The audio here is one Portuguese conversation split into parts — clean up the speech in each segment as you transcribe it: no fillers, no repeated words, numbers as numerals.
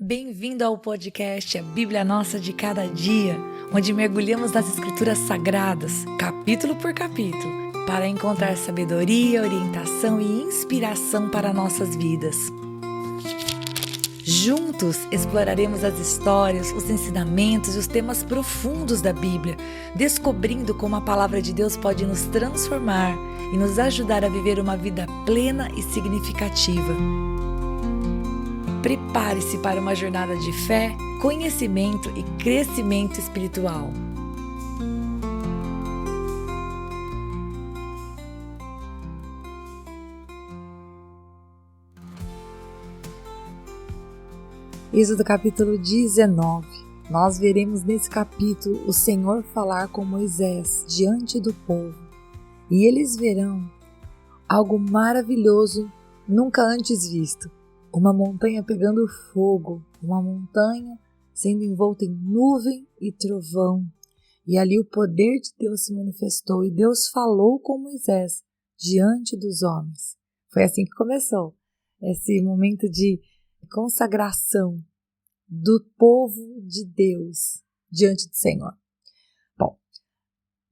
Bem-vindo ao podcast A Bíblia Nossa de Cada Dia, onde mergulhamos nas Escrituras Sagradas, capítulo por capítulo, para encontrar sabedoria, orientação e inspiração para nossas vidas. Juntos exploraremos as histórias, os ensinamentos e os temas profundos da Bíblia, descobrindo como a palavra de Deus pode nos transformar e nos ajudar a viver uma vida plena e significativa. Prepare-se para uma jornada de fé, conhecimento e crescimento espiritual. Êxodo capítulo 19. Nós veremos nesse capítulo o Senhor falar com Moisés diante do povo. E eles verão algo maravilhoso, nunca antes visto. Uma montanha pegando fogo, uma montanha sendo envolta em nuvem e trovão. E ali o poder de Deus se manifestou e Deus falou com Moisés diante dos homens. Foi assim que começou esse momento de consagração do povo de Deus diante do Senhor. Bom,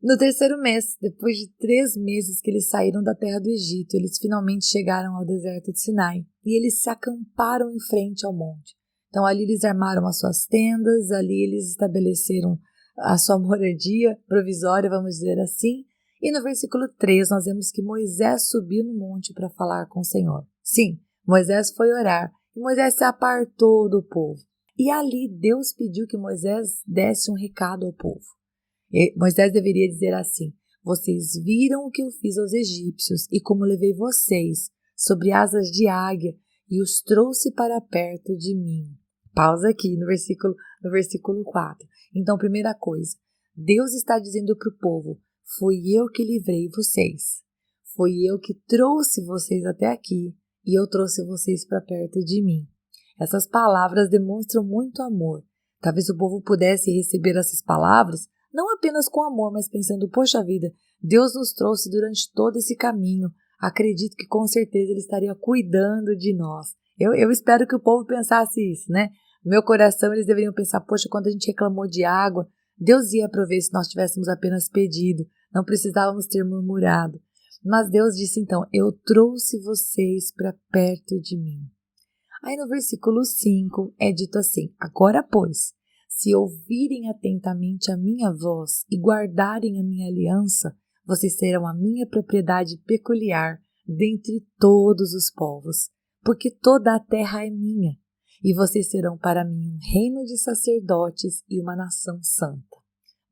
no terceiro mês, depois de 3 meses que eles saíram da terra do Egito, eles finalmente chegaram ao deserto de Sinai e eles se acamparam em frente ao monte. Então ali eles armaram as suas tendas, ali eles estabeleceram a sua moradia provisória, vamos dizer assim. E no versículo 3 nós vemos que Moisés subiu no monte para falar com o Senhor. Sim, Moisés foi orar e Moisés se apartou do povo. E ali Deus pediu que Moisés desse um recado ao povo. Moisés deveria dizer assim: vocês viram o que eu fiz aos egípcios e como levei vocês sobre asas de águia e os trouxe para perto de mim. Pausa aqui no versículo 4. Então, primeira coisa, Deus está dizendo para o povo: fui eu que livrei vocês. Fui eu que trouxe vocês até aqui e eu trouxe vocês para perto de mim. Essas palavras demonstram muito amor. Talvez o povo pudesse receber essas palavras não apenas com amor, mas pensando, poxa vida, Deus nos trouxe durante todo esse caminho. Acredito que com certeza Ele estaria cuidando de nós. Eu espero que o povo pensasse isso, né? No meu coração eles deveriam pensar, poxa, quando a gente reclamou de água, Deus ia prover se nós tivéssemos apenas pedido. Não precisávamos ter murmurado. Mas Deus disse então, eu trouxe vocês para perto de mim. Aí no versículo 5 é dito assim, agora pois, se ouvirem atentamente a minha voz e guardarem a minha aliança, vocês serão a minha propriedade peculiar dentre todos os povos, porque toda a terra é minha, e vocês serão para mim um reino de sacerdotes e uma nação santa.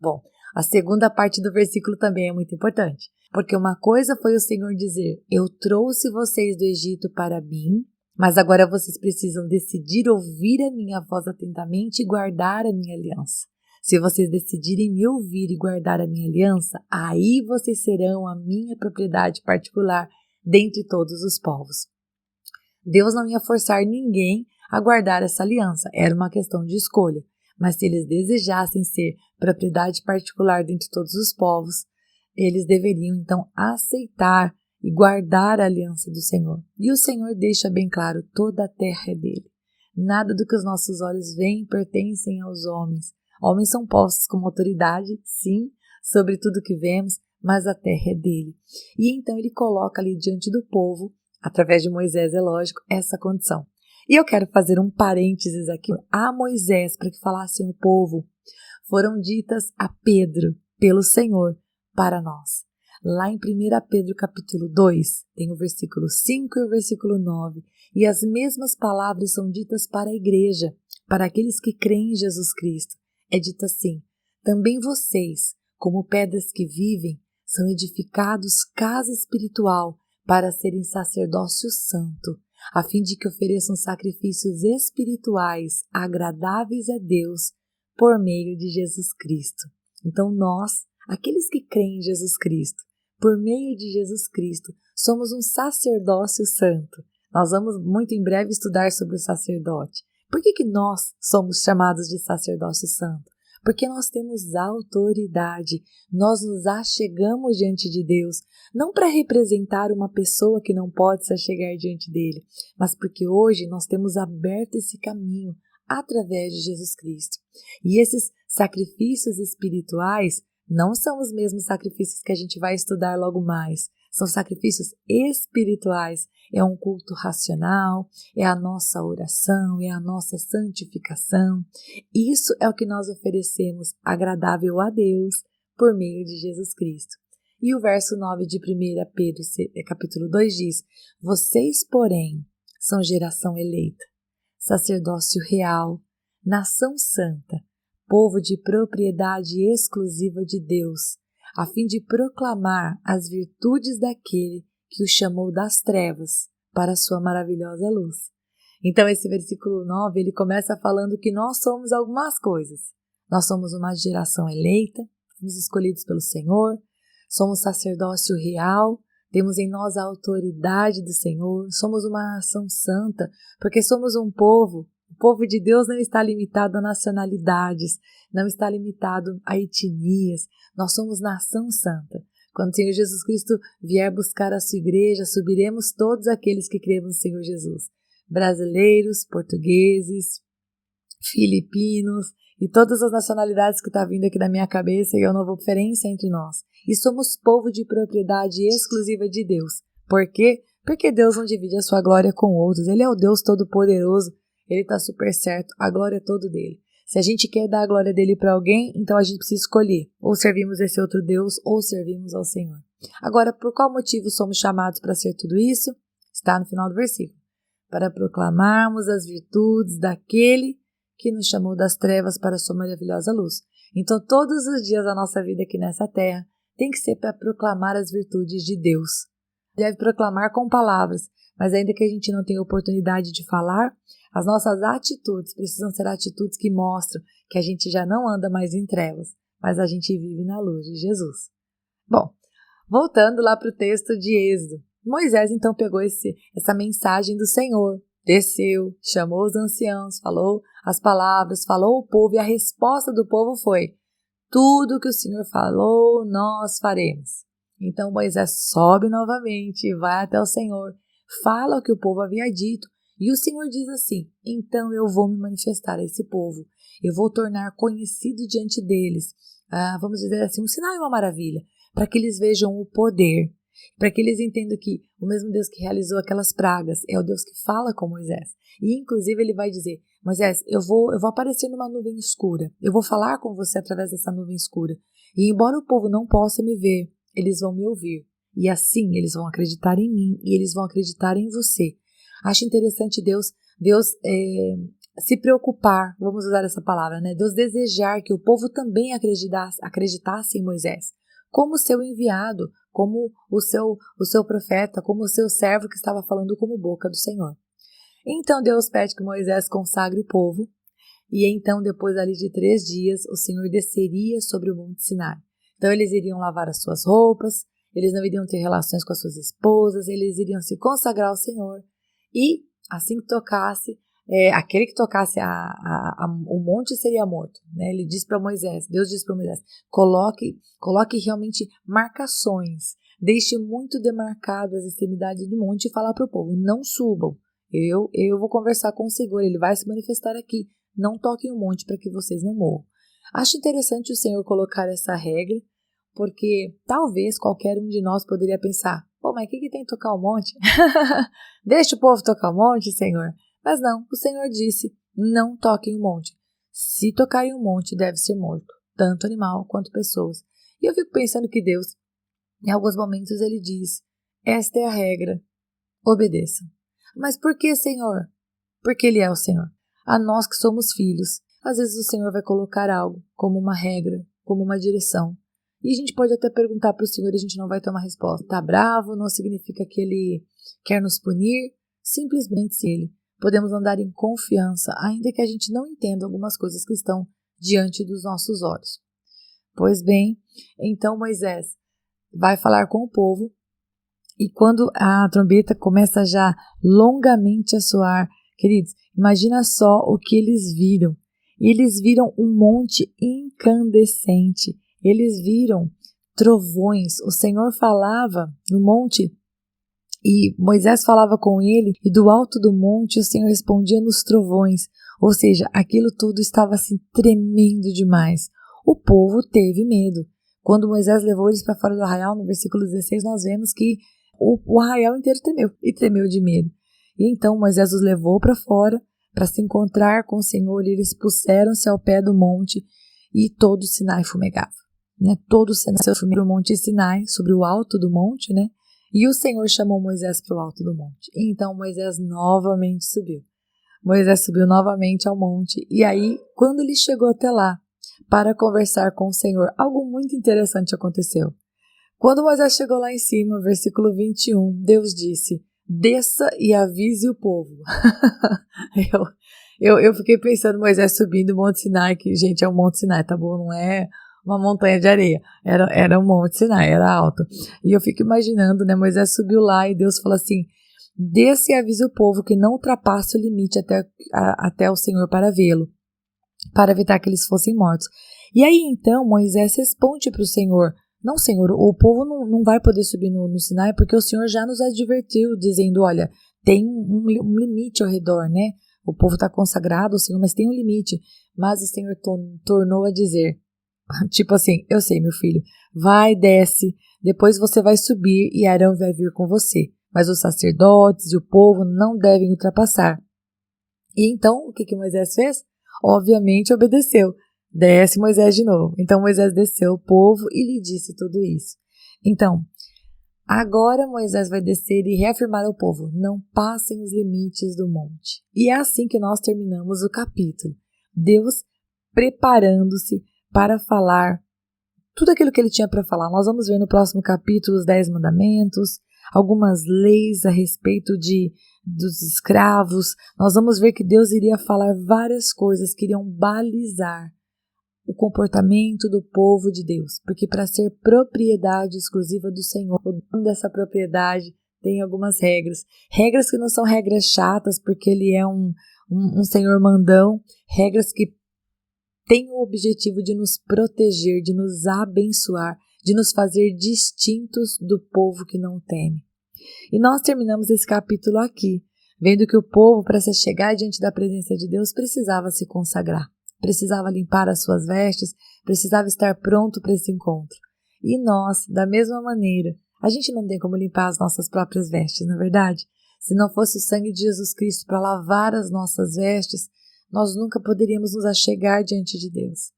Bom, a segunda parte do versículo também é muito importante, porque uma coisa foi o Senhor dizer, eu trouxe vocês do Egito para mim, mas agora vocês precisam decidir ouvir a minha voz atentamente e guardar a minha aliança. Se vocês decidirem me ouvir e guardar a minha aliança, aí vocês serão a minha propriedade particular dentre todos os povos. Deus não ia forçar ninguém a guardar essa aliança, era uma questão de escolha. Mas se eles desejassem ser propriedade particular dentre todos os povos, eles deveriam então aceitar e guardar a aliança do Senhor. E o Senhor deixa bem claro, toda a terra é dele. Nada do que os nossos olhos veem pertencem aos homens. Homens são postos como autoridade, sim, sobre tudo que vemos, mas a terra é dele. E então ele coloca ali diante do povo, através de Moisés, é lógico, essa condição. E eu quero fazer um parênteses aqui a Moisés, para que falassem o povo. Foram ditas a Pedro, pelo Senhor, para nós. Lá em 1 Pedro capítulo 2, tem o versículo 5 e o versículo 9, e as mesmas palavras são ditas para a igreja, para aqueles que creem em Jesus Cristo. É dito assim, também vocês, como pedras que vivem, são edificados casa espiritual para serem sacerdócio santo, a fim de que ofereçam sacrifícios espirituais agradáveis a Deus por meio de Jesus Cristo. Então nós, aqueles que creem em Jesus Cristo, por meio de Jesus Cristo, somos um sacerdócio santo. Nós vamos muito em breve estudar sobre o sacerdote. Por que nós somos chamados de sacerdócio santo? Porque nós temos autoridade, nós nos achegamos diante de Deus, não para representar uma pessoa que não pode se achegar diante dele, mas porque hoje nós temos aberto esse caminho através de Jesus Cristo. E esses sacrifícios espirituais não são os mesmos sacrifícios que a gente vai estudar logo mais. São sacrifícios espirituais. É um culto racional, é a nossa oração, é a nossa santificação. Isso é o que nós oferecemos agradável a Deus por meio de Jesus Cristo. E o verso 9 de 1 Pedro, capítulo 2 diz: Vocês, porém, são geração eleita, sacerdócio real, nação santa, povo de propriedade exclusiva de Deus, a fim de proclamar as virtudes daquele que o chamou das trevas para a sua maravilhosa luz. Então esse versículo 9, ele começa falando que nós somos algumas coisas. Nós somos uma geração eleita, fomos escolhidos pelo Senhor, somos sacerdócio real, temos em nós a autoridade do Senhor, somos uma nação santa, porque somos um povo. O povo de Deus não está limitado a nacionalidades, não está limitado a etnias. Nós somos nação santa. Quando o Senhor Jesus Cristo vier buscar a sua igreja, subiremos todos aqueles que creem no Senhor Jesus. Brasileiros, portugueses, filipinos e todas as nacionalidades que estão vindo aqui na minha cabeça, e eu não vou diferença entre nós. E somos povo de propriedade exclusiva de Deus. Por quê? Porque Deus não divide a sua glória com outros. Ele é o Deus Todo-Poderoso. Ele está super certo, a glória é toda dele. Se a gente quer dar a glória dele para alguém, então a gente precisa escolher. Ou servimos esse outro Deus, ou servimos ao Senhor. Agora, por qual motivo somos chamados para ser tudo isso? Está no final do versículo. Para proclamarmos as virtudes daquele que nos chamou das trevas para a sua maravilhosa luz. Então, todos os dias da nossa vida aqui nessa terra, tem que ser para proclamar as virtudes de Deus. Deve proclamar com palavras, mas ainda que a gente não tenha oportunidade de falar, as nossas atitudes precisam ser atitudes que mostram que a gente já não anda mais em trevas, mas a gente vive na luz de Jesus. Bom, voltando lá para o texto de Êxodo, Moisés então pegou essa mensagem do Senhor, desceu, chamou os anciãos, falou as palavras, falou ao povo, e a resposta do povo foi: tudo que o Senhor falou, nós faremos. Então Moisés sobe novamente e vai até o Senhor, fala o que o povo havia dito, e o Senhor diz assim: então eu vou me manifestar a esse povo, eu vou tornar conhecido diante deles, vamos dizer assim, um sinal e uma maravilha, para que eles vejam o poder, para que eles entendam que o mesmo Deus que realizou aquelas pragas é o Deus que fala com Moisés. E inclusive ele vai dizer: Moisés, eu vou aparecer numa nuvem escura, eu vou falar com você através dessa nuvem escura, e embora o povo não possa me ver, eles vão me ouvir, e assim eles vão acreditar em mim, e eles vão acreditar em você. Acho interessante Deus se preocupar, vamos usar essa palavra, né? Deus desejar que o povo também acreditasse em Moisés, como seu enviado, como o seu profeta, como o seu servo que estava falando como boca do Senhor. Então Deus pede que Moisés consagre o povo, e então depois ali de 3 dias o Senhor desceria sobre o Monte Sinai. Então eles iriam lavar as suas roupas, eles não iriam ter relações com as suas esposas, eles iriam se consagrar ao Senhor, e assim que tocasse, aquele que tocasse o monte seria morto, né? Ele diz para Moisés, Deus diz para Moisés: coloque realmente marcações, deixe muito demarcado as extremidades do monte, e falar para o povo: não subam, eu vou conversar com o Senhor, ele vai se manifestar aqui, não toquem o monte para que vocês não morram. Acho interessante o Senhor colocar essa regra, porque talvez qualquer um de nós poderia pensar: pô, mas o que tem que tocar o monte? Deixa o povo tocar o monte, Senhor. Mas não, o Senhor disse: não toquem o monte. Se tocarem o monte, deve ser morto, tanto animal quanto pessoas. E eu fico pensando que Deus, em alguns momentos, ele diz: esta é a regra, obedeçam. Mas por que, Senhor? Porque ele é o Senhor. A nós que somos filhos, às vezes o Senhor vai colocar algo como uma regra, como uma direção. E a gente pode até perguntar para o Senhor e a gente não vai ter uma resposta. Tá bravo, não significa que ele quer nos punir, simplesmente se ele. Podemos andar em confiança, ainda que a gente não entenda algumas coisas que estão diante dos nossos olhos. Pois bem, então Moisés vai falar com o povo, e quando a trombeta começa já longamente a soar, queridos, imagina só o que eles viram. Eles viram um monte incandescente, eles viram trovões. O Senhor falava no monte e Moisés falava com ele, e do alto do monte o Senhor respondia nos trovões. Ou seja, aquilo tudo estava assim tremendo demais. O povo teve medo. Quando Moisés levou eles para fora do arraial, no versículo 16, nós vemos que o arraial inteiro tremeu, e tremeu de medo. E então Moisés os levou para fora para se encontrar com o Senhor, e eles puseram-se ao pé do monte, e todo o Sinai fumegava. Todo o Sinai fumegava o monte Sinai, sobre o alto do monte, e o Senhor chamou Moisés para o alto do monte. E então Moisés novamente subiu. Moisés subiu novamente ao monte, e aí, quando ele chegou até lá, para conversar com o Senhor, algo muito interessante aconteceu. Quando Moisés chegou lá em cima, versículo 21, Deus disse: desça e avise o povo. eu fiquei pensando, Moisés subindo o Monte Sinai, que, gente, é o Monte Sinai, tá bom? Não é uma montanha de areia, era o Monte Sinai, era alto. E eu fico imaginando, Moisés subiu lá e Deus falou assim: desça e avise o povo que não ultrapasse o limite até o Senhor para vê-lo, para evitar que eles fossem mortos. E aí então Moisés responde para o Senhor: não, Senhor, o povo não vai poder subir no Sinai, porque o Senhor já nos advertiu, dizendo: olha, tem um limite ao redor, O povo está consagrado ao Senhor, mas tem um limite. Mas o Senhor tornou a dizer, tipo assim: eu sei, meu filho, vai, desce, depois você vai subir e Arão vai vir com você, mas os sacerdotes e o povo não devem ultrapassar. E então, o que Moisés fez? Obviamente obedeceu. Desce Moisés de novo. Então Moisés desceu o povo e lhe disse tudo isso. Então, agora Moisés vai descer e reafirmar ao povo: não passem os limites do monte. E é assim que nós terminamos o capítulo. Deus preparando-se para falar tudo aquilo que ele tinha para falar. Nós vamos ver no próximo capítulo os 10 mandamentos, algumas leis a respeito dos escravos. Nós vamos ver que Deus iria falar várias coisas que iriam balizar o comportamento do povo de Deus, porque para ser propriedade exclusiva do Senhor, o dono dessa propriedade tem algumas regras que não são regras chatas, porque ele é um Senhor mandão, regras que têm o objetivo de nos proteger, de nos abençoar, de nos fazer distintos do povo que não teme. E nós terminamos esse capítulo aqui, vendo que o povo, para se chegar diante da presença de Deus, precisava se consagrar. Precisava limpar as suas vestes, precisava estar pronto para esse encontro. E nós, da mesma maneira, a gente não tem como limpar as nossas próprias vestes, não é verdade? Se não fosse o sangue de Jesus Cristo para lavar as nossas vestes, nós nunca poderíamos nos achegar diante de Deus.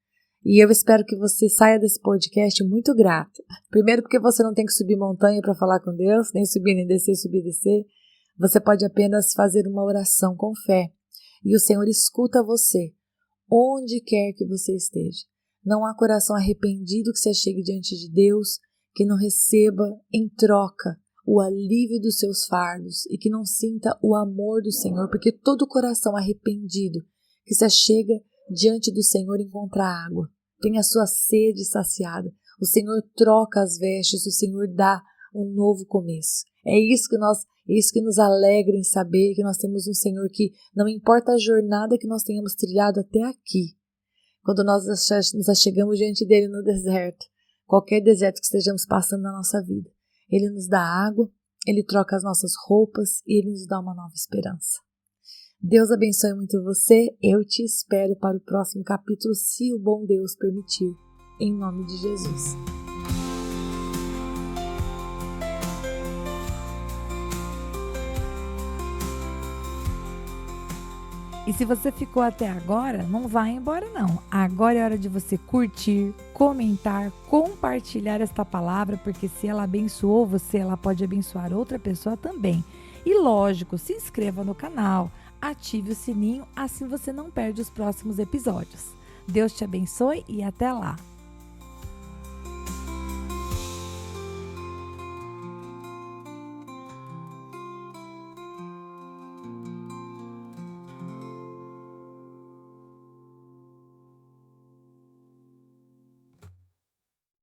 E eu espero que você saia desse podcast muito grato. Primeiro, porque você não tem que subir montanha para falar com Deus, nem subir, nem descer, subir, descer. Você pode apenas fazer uma oração com fé. E o Senhor escuta você, onde quer que você esteja. Não há coração arrependido que se achegue diante de Deus, que não receba em troca o alívio dos seus fardos e que não sinta o amor do Senhor, porque todo coração arrependido que se achega diante do Senhor encontra água, tem a sua sede saciada. O Senhor troca as vestes, o Senhor dá um novo começo. É isso que nos alegra em saber que nós temos um Senhor que, não importa a jornada que nós tenhamos trilhado até aqui, quando nós nos achegamos diante dele no deserto, qualquer deserto que estejamos passando na nossa vida, ele nos dá água, ele troca as nossas roupas e ele nos dá uma nova esperança. Deus abençoe muito você. Eu te espero para o próximo capítulo, se o bom Deus permitir, em nome de Jesus. E se você ficou até agora, não vai embora não. Agora é hora de você curtir, comentar, compartilhar esta palavra, porque se ela abençoou você, ela pode abençoar outra pessoa também. E lógico, se inscreva no canal, ative o sininho, assim você não perde os próximos episódios. Deus te abençoe e até lá!